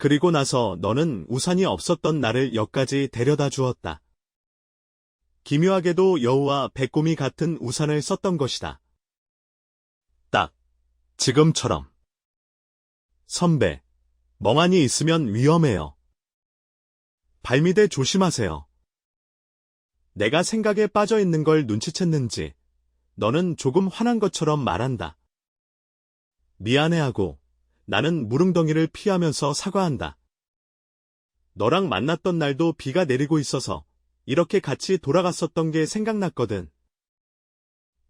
그리고 나서 너는 우산이 없었던 나를 역까지 데려다 주었다. 기묘하게도 여우와 백곰이 같은 우산을 썼던 것이다. 딱 지금처럼. 선배, 멍하니 있으면 위험해요. 발밑에 조심하세요. 내가 생각에 빠져 있는 걸 눈치챘는지 너는 조금 화난 것처럼 말한다. 미안해하고 나는 무릉덩이를 피하면서 사과한다. 너랑 만났던 날도 비가 내리고 있어서 이렇게 같이 돌아갔었던 게 생각났거든.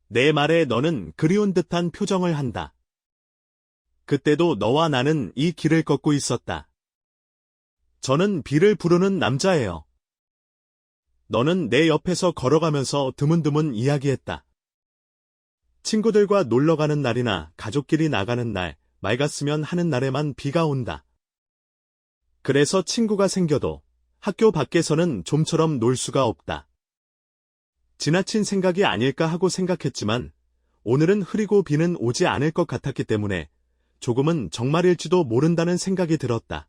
내 말에 너는 그리운 듯한 표정을 한다. 그때도 너와 나는 이 길을 걷고 있었다. 저는 비를 부르는 남자예요. 너는 내 옆에서 걸어가면서 드문드문 이야기했다. 친구들과 놀러가는 날이나 가족끼리 나가는 날, 맑았으면 하는 날에만 비가 온다. 그래서 친구가 생겨도 학교 밖에서는 좀처럼 놀 수가 없다. 지나친 생각이 아닐까 하고 생각했지만 오늘은 흐리고 비는 오지 않을 것 같았기 때문에 조금은 정말일지도 모른다는 생각이 들었다.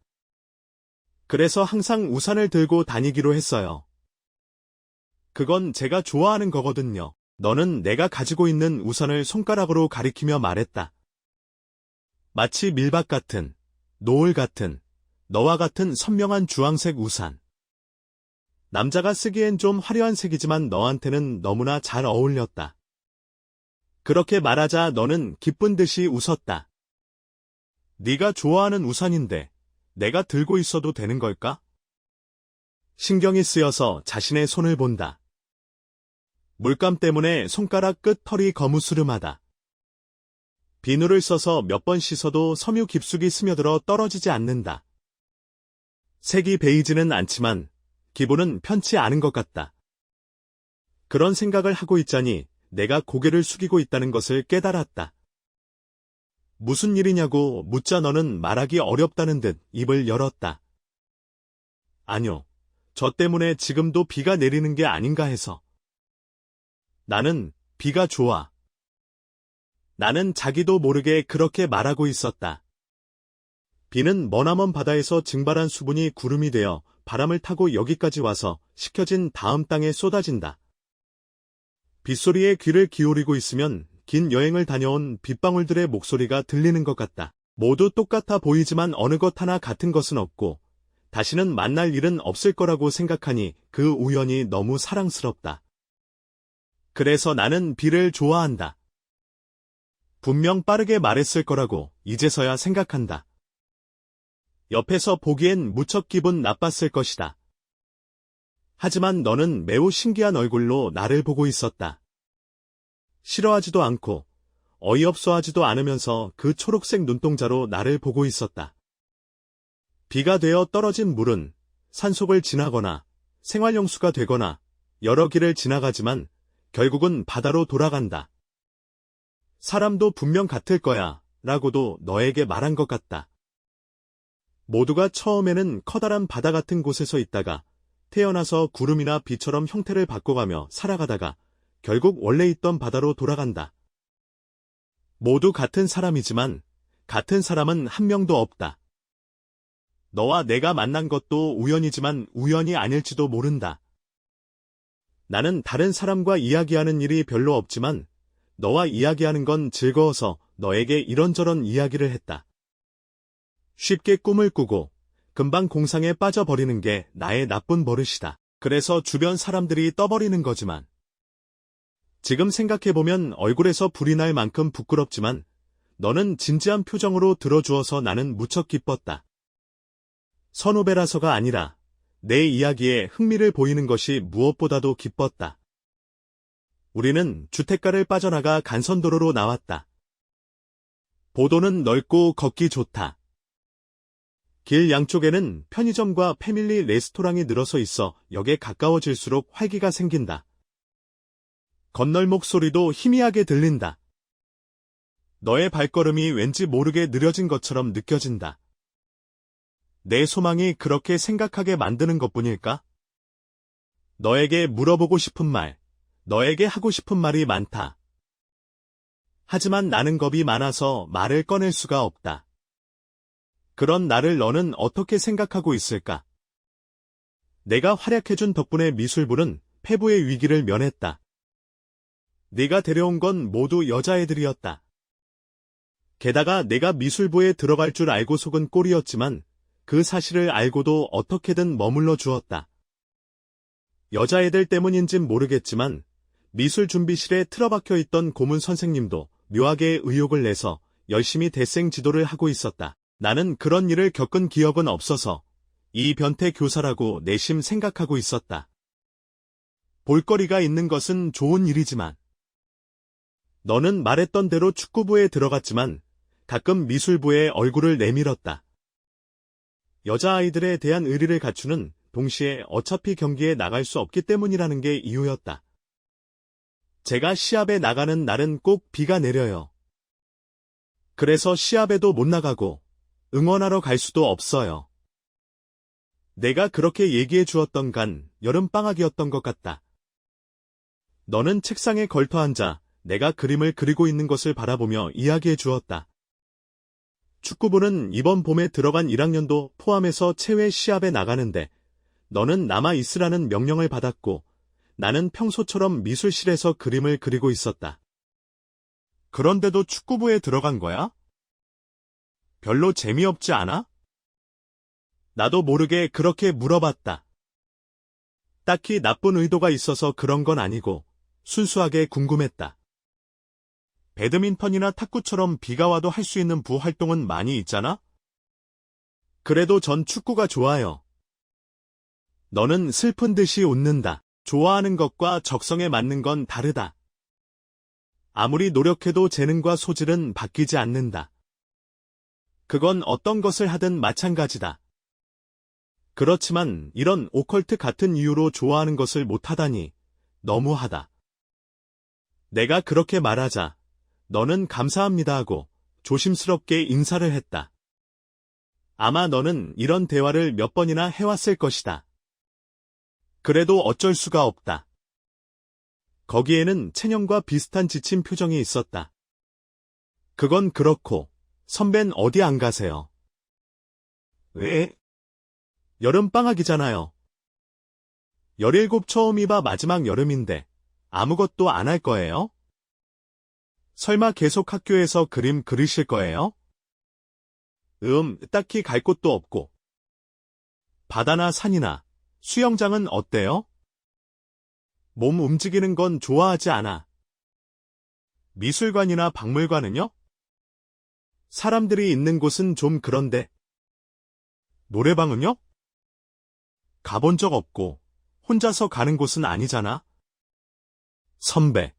그래서 항상 우산을 들고 다니기로 했어요. 그건 제가 좋아하는 거거든요. 너는 내가 가지고 있는 우산을 손가락으로 가리키며 말했다. 마치 밀밭 같은, 노을 같은, 너와 같은 선명한 주황색 우산. 남자가 쓰기엔 좀 화려한 색이지만 너한테는 너무나 잘 어울렸다. 그렇게 말하자 너는 기쁜 듯이 웃었다. 네가 좋아하는 우산인데 내가 들고 있어도 되는 걸까? 신경이 쓰여서 자신의 손을 본다. 물감 때문에 손가락 끝 털이 거무스름하다. 비누를 써서 몇 번 씻어도 섬유 깊숙이 스며들어 떨어지지 않는다. 색이 베이지는 않지만 기분은 편치 않은 것 같다. 그런 생각을 하고 있자니 내가 고개를 숙이고 있다는 것을 깨달았다. 무슨 일이냐고 묻자 너는 말하기 어렵다는 듯 입을 열었다. 아뇨, 저 때문에 지금도 비가 내리는 게 아닌가 해서. 나는 비가 좋아. 나는 자기도 모르게 그렇게 말하고 있었다. 비는 머나먼 바다에서 증발한 수분이 구름이 되어 바람을 타고 여기까지 와서 식혀진 다음 땅에 쏟아진다. 빗소리에 귀를 기울이고 있으면 긴 여행을 다녀온 빗방울들의 목소리가 들리는 것 같다. 모두 똑같아 보이지만 어느 것 하나 같은 것은 없고 다시는 만날 일은 없을 거라고 생각하니 그 우연이 너무 사랑스럽다. 그래서 나는 비를 좋아한다. 분명 빠르게 말했을 거라고 이제서야 생각한다. 옆에서 보기엔 무척 기분 나빴을 것이다. 하지만 너는 매우 신기한 얼굴로 나를 보고 있었다. 싫어하지도 않고 어이없어하지도 않으면서 그 초록색 눈동자로 나를 보고 있었다. 비가 되어 떨어진 물은 산속을 지나거나 생활용수가 되거나 여러 길을 지나가지만 결국은 바다로 돌아간다. 사람도 분명 같을 거야 라고도 너에게 말한 것 같다. 모두가 처음에는 커다란 바다 같은 곳에서 있다가 태어나서 구름이나 비처럼 형태를 바꿔가며 살아가다가 결국 원래 있던 바다로 돌아간다. 모두 같은 사람이지만 같은 사람은 한 명도 없다. 너와 내가 만난 것도 우연이지만 우연이 아닐지도 모른다. 나는 다른 사람과 이야기하는 일이 별로 없지만 너와 이야기하는 건 즐거워서 너에게 이런저런 이야기를 했다. 쉽게 꿈을 꾸고 금방 공상에 빠져버리는 게 나의 나쁜 버릇이다. 그래서 주변 사람들이 떠버리는 거지만 지금 생각해보면 얼굴에서 불이 날 만큼 부끄럽지만 너는 진지한 표정으로 들어주어서 나는 무척 기뻤다. 선후배라서가 아니라 내 이야기에 흥미를 보이는 것이 무엇보다도 기뻤다. 우리는 주택가를 빠져나가 간선도로로 나왔다. 보도는 넓고 걷기 좋다. 길 양쪽에는 편의점과 패밀리 레스토랑이 늘어서 있어 역에 가까워질수록 활기가 생긴다. 건널목 소리도 희미하게 들린다. 너의 발걸음이 왠지 모르게 느려진 것처럼 느껴진다. 내 소망이 그렇게 생각하게 만드는 것뿐일까? 너에게 물어보고 싶은 말, 너에게 하고 싶은 말이 많다. 하지만 나는 겁이 많아서 말을 꺼낼 수가 없다. 그런 나를 너는 어떻게 생각하고 있을까? 내가 활약해준 덕분에 미술부는 폐부의 위기를 면했다. 네가 데려온 건 모두 여자애들이었다. 게다가 내가 미술부에 들어갈 줄 알고 속은 꼴이었지만 그 사실을 알고도 어떻게든 머물러 주었다. 여자애들 때문인진 모르겠지만 미술 준비실에 틀어박혀 있던 고문 선생님도 묘하게 의욕을 내서 열심히 대생 지도를 하고 있었다. 나는 그런 일을 겪은 기억은 없어서 이 변태 교사라고 내심 생각하고 있었다. 볼거리가 있는 것은 좋은 일이지만 너는 말했던 대로 축구부에 들어갔지만 가끔 미술부에 얼굴을 내밀었다. 여자아이들에 대한 의리를 갖추는 동시에 어차피 경기에 나갈 수 없기 때문이라는 게 이유였다. 제가 시합에 나가는 날은 꼭 비가 내려요. 그래서 시합에도 못 나가고 응원하러 갈 수도 없어요. 내가 그렇게 얘기해 주었던 간 여름방학이었던 것 같다. 너는 책상에 걸터 앉아 내가 그림을 그리고 있는 것을 바라보며 이야기해 주었다. 축구부는 이번 봄에 들어간 1학년도 포함해서 체외 시합에 나가는데 너는 남아 있으라는 명령을 받았고 나는 평소처럼 미술실에서 그림을 그리고 있었다. 그런데도 축구부에 들어간 거야? 별로 재미없지 않아? 나도 모르게 그렇게 물어봤다. 딱히 나쁜 의도가 있어서 그런 건 아니고 순수하게 궁금했다. 배드민턴이나 탁구처럼 비가 와도 할 수 있는 부활동은 많이 있잖아? 그래도 전 축구가 좋아요. 너는 슬픈 듯이 웃는다. 좋아하는 것과 적성에 맞는 건 다르다. 아무리 노력해도 재능과 소질은 바뀌지 않는다. 그건 어떤 것을 하든 마찬가지다. 그렇지만 이런 오컬트 같은 이유로 좋아하는 것을 못하다니 너무하다. 내가 그렇게 말하자 너는 감사합니다 하고 조심스럽게 인사를 했다. 아마 너는 이런 대화를 몇 번이나 해왔을 것이다. 그래도 어쩔 수가 없다. 거기에는 채영과 비슷한 지친 표정이 있었다. 그건 그렇고 선배는 어디 안 가세요? 왜? 여름방학이잖아요. 17 처음이봐 마지막 여름인데 아무것도 안 할 거예요? 설마 계속 학교에서 그림 그리실 거예요? 딱히 갈 곳도 없고. 바다나 산이나 수영장은 어때요? 몸 움직이는 건 좋아하지 않아. 미술관이나 박물관은요? 사람들이 있는 곳은 좀 그런데. 노래방은요? 가본 적 없고 혼자서 가는 곳은 아니잖아. 선배.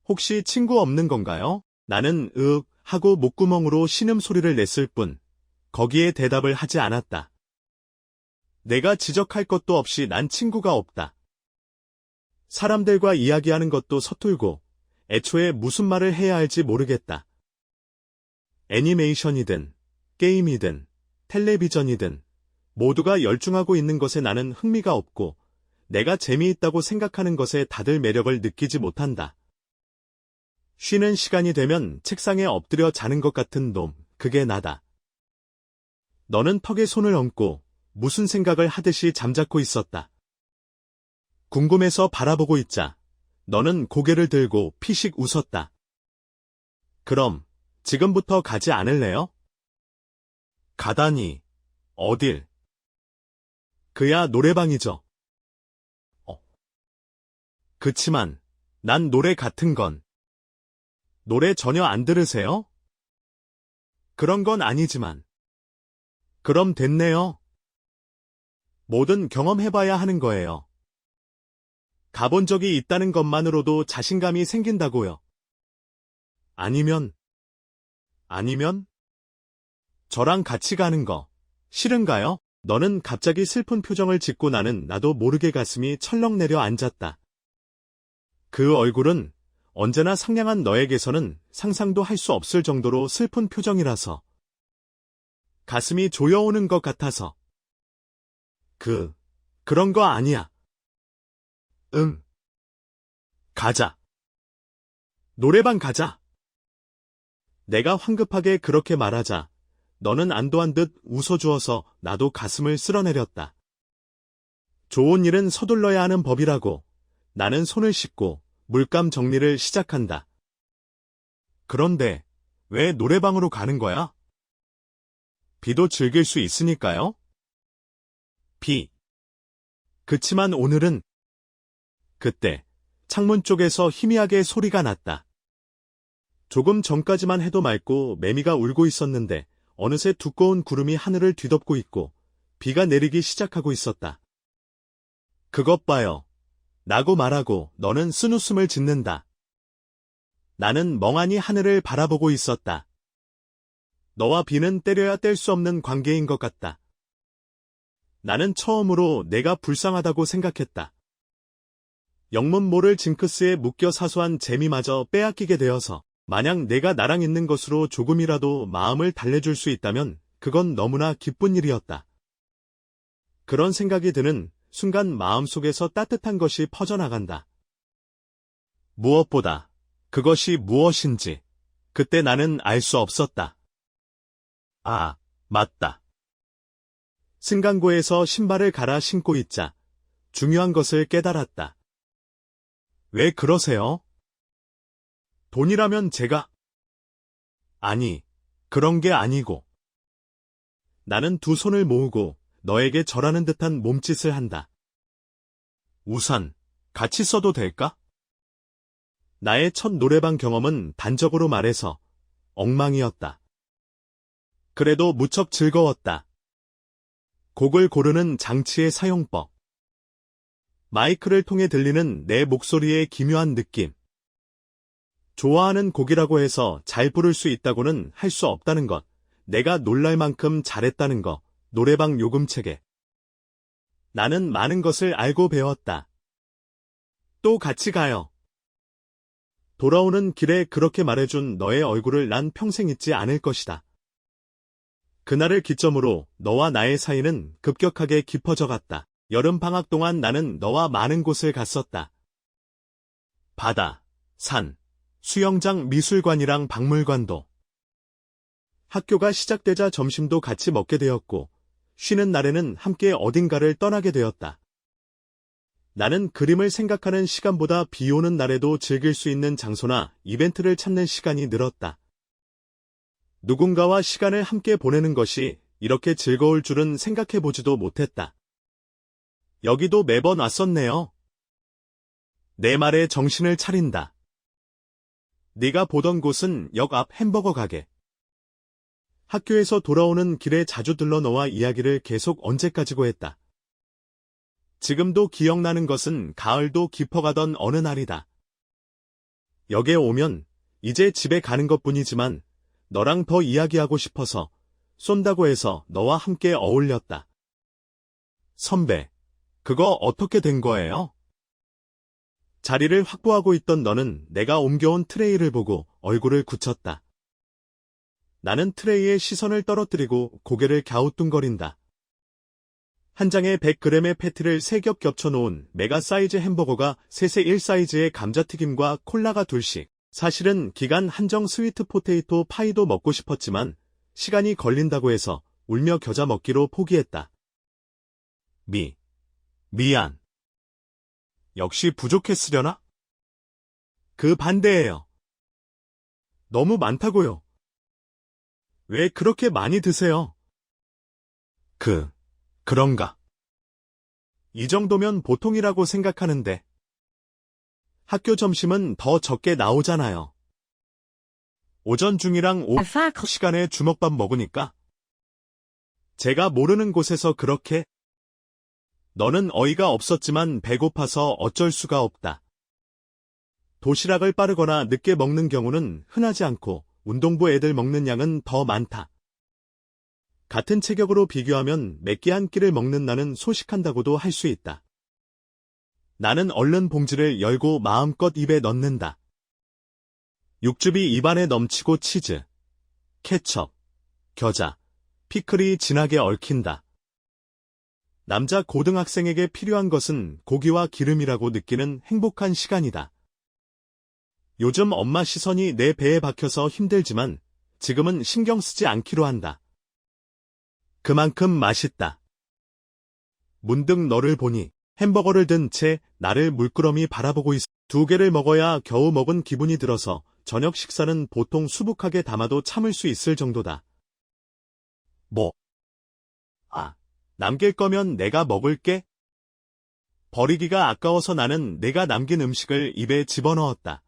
혹시 친구 없는 건가요? 나는 하고 목구멍으로 신음소리를 냈을 뿐 거기에 대답을 하지 않았다. 내가 지적할 것도 없이 난 친구가 없다. 사람들과 이야기하는 것도 서툴고 애초에 무슨 말을 해야 할지 모르겠다. 애니메이션이든 게임이든 텔레비전이든 모두가 열중하고 있는 것에 나는 흥미가 없고 내가 재미있다고 생각하는 것에 다들 매력을 느끼지 못한다. 쉬는 시간이 되면 책상에 엎드려 자는 것 같은 놈, 그게 나다. 너는 턱에 손을 얹고 무슨 생각을 하듯이 잠자코 있었다. 궁금해서 바라보고 있자 너는 고개를 들고 피식 웃었다. 그럼 지금부터 가지 않을래요? 가다니, 어딜? 그야 노래방이죠. 그치만 난 노래 같은 건. 노래 전혀 안 들으세요? 그런 건 아니지만. 그럼 됐네요. 뭐든 경험해봐야 하는 거예요. 가본 적이 있다는 것만으로도 자신감이 생긴다고요. 아니면? 저랑 같이 가는 거 싫은가요? 너는 갑자기 슬픈 표정을 짓고 나도 모르게 가슴이 철렁 내려앉았다. 그 얼굴은 언제나 상냥한 너에게서는 상상도 할 수 없을 정도로 슬픈 표정이라서 가슴이 조여오는 것 같아서. 그런 거 아니야. 가자. 노래방 가자. 내가 황급하게 그렇게 말하자 너는 안도한 듯 웃어주어서 나도 가슴을 쓸어내렸다. 좋은 일은 서둘러야 하는 법이라고. 나는 손을 씻고 물감 정리를 시작한다. 그런데 왜 노래방으로 가는 거야? 비도 즐길 수 있으니까요? 비. 그치만 오늘은 그때 창문 쪽에서 희미하게 소리가 났다. 조금 전까지만 해도 맑고 매미가 울고 있었는데 어느새 두꺼운 구름이 하늘을 뒤덮고 있고 비가 내리기 시작하고 있었다. 그것 봐요. 라고 말하고 너는 쓴웃음을 짓는다. 나는 멍하니 하늘을 바라보고 있었다. 너와 비는 때려야 뗄 수 없는 관계인 것 같다. 나는 처음으로 내가 불쌍하다고 생각했다. 영문 모를 징크스에 묶여 사소한 재미마저 빼앗기게 되어서 만약 내가 나랑 있는 것으로 조금이라도 마음을 달래줄 수 있다면 그건 너무나 기쁜 일이었다. 그런 생각이 드는 순간 마음속에서 따뜻한 것이 퍼져나간다. 무엇보다 그것이 무엇인지 그때 나는 알 수 없었다. 아, 맞다. 승강고에서 신발을 갈아 신고 있자 중요한 것을 깨달았다. 왜 그러세요? 돈이라면 제가... 아니, 그런 게 아니고. 나는 두 손을 모으고 너에게 절하는 듯한 몸짓을 한다. 우산, 같이 써도 될까? 나의 첫 노래방 경험은 단적으로 말해서 엉망이었다. 그래도 무척 즐거웠다. 곡을 고르는 장치의 사용법. 마이크를 통해 들리는 내 목소리의 기묘한 느낌. 좋아하는 곡이라고 해서 잘 부를 수 있다고는 할 수 없다는 것. 내가 놀랄 만큼 잘했다는 것. 노래방 요금체계. 나는 많은 것을 알고 배웠다. 또 같이 가요. 돌아오는 길에 그렇게 말해준 너의 얼굴을 난 평생 잊지 않을 것이다. 그날을 기점으로 너와 나의 사이는 급격하게 깊어져 갔다. 여름 방학 동안 나는 너와 많은 곳을 갔었다. 바다, 산, 수영장, 미술관이랑 박물관도. 학교가 시작되자 점심도 같이 먹게 되었고 쉬는 날에는 함께 어딘가를 떠나게 되었다. 나는 그림을 생각하는 시간보다 비 오는 날에도 즐길 수 있는 장소나 이벤트를 찾는 시간이 늘었다. 누군가와 시간을 함께 보내는 것이 이렇게 즐거울 줄은 생각해보지도 못했다. 여기도 매번 왔었네요. 내 말에 정신을 차린다. 네가 보던 곳은 역 앞 햄버거 가게. 학교에서 돌아오는 길에 자주 들러 너와 이야기를 계속 언제까지고 했다. 지금도 기억나는 것은 가을도 깊어가던 어느 날이다. 역에 오면 이제 집에 가는 것뿐이지만 너랑 더 이야기하고 싶어서 쏜다고 해서 너와 함께 어울렸다. 선배, 그거 어떻게 된 거예요? 자리를 확보하고 있던 너는 내가 옮겨온 트레이를 보고 얼굴을 굳혔다. 나는 트레이에 시선을 떨어뜨리고 고개를 갸우뚱거린다. 한 장에 100g의 패티를 3겹 겹쳐놓은 메가 사이즈 햄버거가 3세 1사이즈의 감자튀김과 콜라가 둘씩. 사실은 기간 한정 스위트 포테이토 파이도 먹고 싶었지만 시간이 걸린다고 해서 울며 겨자 먹기로 포기했다. 미안. 역시 부족했으려나? 그 반대예요. 너무 많다고요. 왜 그렇게 많이 드세요? 그런가. 이 정도면 보통이라고 생각하는데. 학교 점심은 더 적게 나오잖아요. 오전 중이랑 오후 시간에 주먹밥 먹으니까. 제가 모르는 곳에서 그렇게. 너는 어이가 없었지만 배고파서 어쩔 수가 없다. 도시락을 빠르거나 늦게 먹는 경우는 흔하지 않고 운동부 애들 먹는 양은 더 많다. 같은 체격으로 비교하면 몇 끼 한 끼를 먹는 나는 소식한다고도 할 수 있다. 나는 얼른 봉지를 열고 마음껏 입에 넣는다. 육즙이 입안에 넘치고 치즈, 케첩, 겨자, 피클이 진하게 얽힌다. 남자 고등학생에게 필요한 것은 고기와 기름이라고 느끼는 행복한 시간이다. 요즘 엄마 시선이 내 배에 박혀서 힘들지만 지금은 신경 쓰지 않기로 한다. 그만큼 맛있다. 문득 너를 보니 햄버거를 든 채 나를 물끄러미 바라보고 있어. 2개를 먹어야 겨우 먹은 기분이 들어서 저녁 식사는 보통 수북하게 담아도 참을 수 있을 정도다. 뭐? 아, 남길 거면 내가 먹을게. 버리기가 아까워서 나는 내가 남긴 음식을 입에 집어넣었다.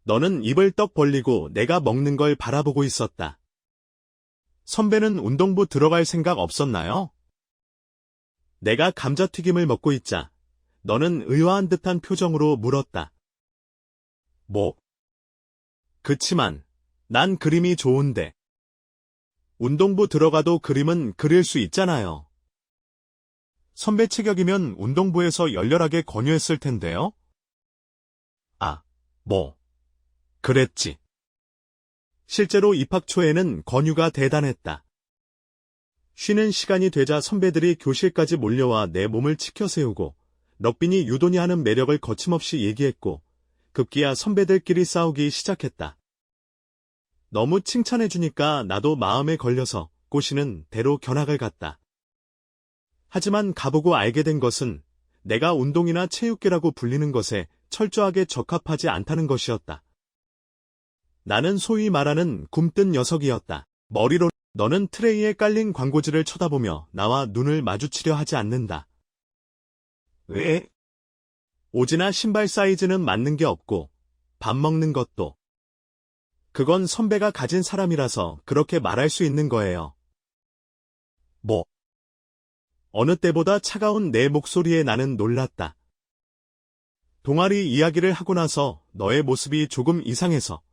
너는 입을 떡 벌리고 내가 먹는 걸 바라보고 있었다. 선배는 운동부 들어갈 생각 없었나요? 내가 감자튀김을 먹고 있자 너는 의아한 듯한 표정으로 물었다. 뭐? 그치만 난 그림이 좋은데. 운동부 들어가도 그림은 그릴 수 있잖아요. 선배 체격이면 운동부에서 열렬하게 권유했을 텐데요. 아, 뭐. 그랬지. 실제로 입학 초에는 권유가 대단했다. 쉬는 시간이 되자 선배들이 교실까지 몰려와 내 몸을 치켜세우고 럭비니 유도니 하는 매력을 거침없이 얘기했고 급기야 선배들끼리 싸우기 시작했다. 너무 칭찬해주니까 나도 마음에 걸려서 꼬시는 대로 견학을 갔다. 하지만 가보고 알게 된 것은 내가 운동이나 체육계라고 불리는 것에 철저하게 적합하지 않다는 것이었다. 나는 소위 말하는 굼뜬 녀석이었다. 머리로 너는 트레이에 깔린 광고지를 쳐다보며 나와 눈을 마주치려 하지 않는다. 왜? 옷이나 신발 사이즈는 맞는 게 없고 밥 먹는 것도. 그건 선배가 가진 사람이라서 그렇게 말할 수 있는 거예요. 뭐? 어느 때보다 차가운 내 목소리에 나는 놀랐다. 동아리 이야기를 하고 나서 너의 모습이 조금 이상해서.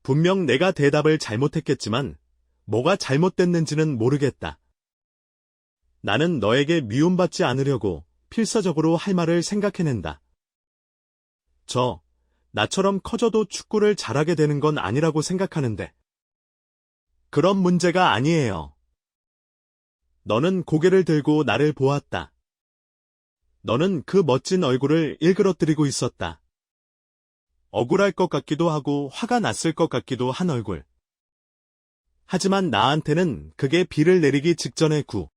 분명 내가 대답을 잘못했겠지만 뭐가 잘못됐는지는 모르겠다. 나는 너에게 미움받지 않으려고 필사적으로 할 말을 생각해낸다. 나처럼 커져도 축구를 잘하게 되는 건 아니라고 생각하는데. 그런 문제가 아니에요. 너는 고개를 들고 나를 보았다. 너는 그 멋진 얼굴을 일그러뜨리고 있었다. 억울할 것 같기도 하고 화가 났을 것 같기도 한 얼굴. 하지만 나한테는 그게 비를 내리기 직전의